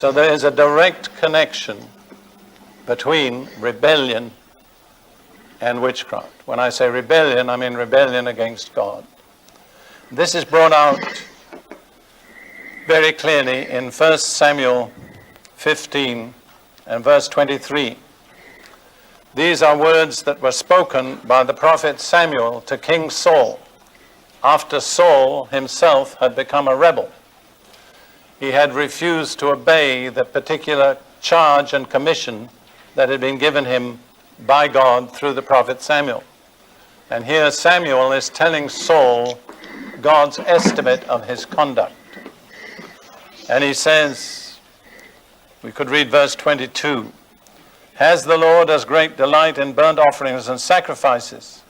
So there is a direct connection between rebellion and witchcraft. When I say rebellion, I mean rebellion against God. This is brought out very clearly in 1 Samuel 15 and verse 23. These are words that were spoken by the prophet Samuel to King Saul after Saul himself had become a rebel. He had refused to obey the particular charge and commission that had been given him by God through the prophet Samuel. And here Samuel is telling Saul God's estimate of his conduct. And he says, we could read verse 22, "Has the Lord as great delight in burnt offerings and sacrifices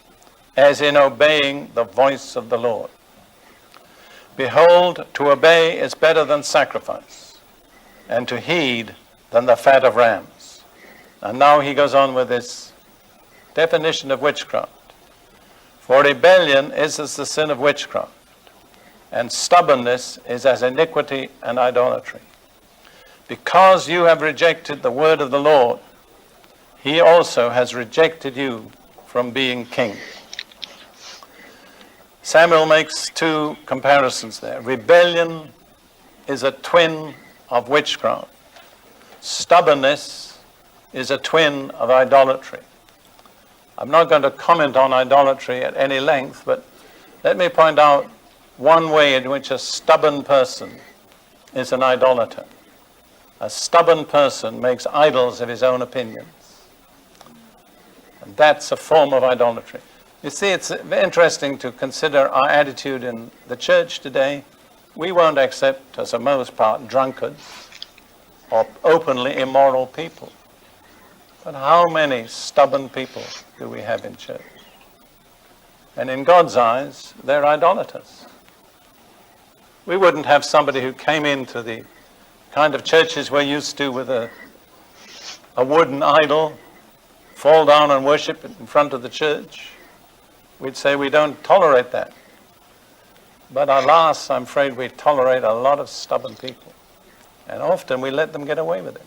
as in obeying the voice of the Lord? Behold, to obey is better than sacrifice, and to heed than the fat of rams." And now he goes on with this definition of witchcraft. "For rebellion is as the sin of witchcraft, and stubbornness is as iniquity and idolatry. Because you have rejected the word of the Lord, he also has rejected you from being king." Samuel makes two comparisons there. Rebellion is a twin of witchcraft. Stubbornness is a twin of idolatry. I'm not going to comment on idolatry at any length, but let me point out one way in which a stubborn person is an idolater. A stubborn person makes idols of his own opinions. And that's a form of idolatry. You see, it's interesting to consider our attitude in the church today. We won't accept, as a most part, drunkards or openly immoral people. But how many stubborn people do we have in church? And in God's eyes, they're idolaters. We wouldn't have somebody who came into the kind of churches we're used to with a wooden idol, fall down and worship in front of the church. We'd say we don't tolerate that. But alas, I'm afraid we tolerate a lot of stubborn people. And often we let them get away with it.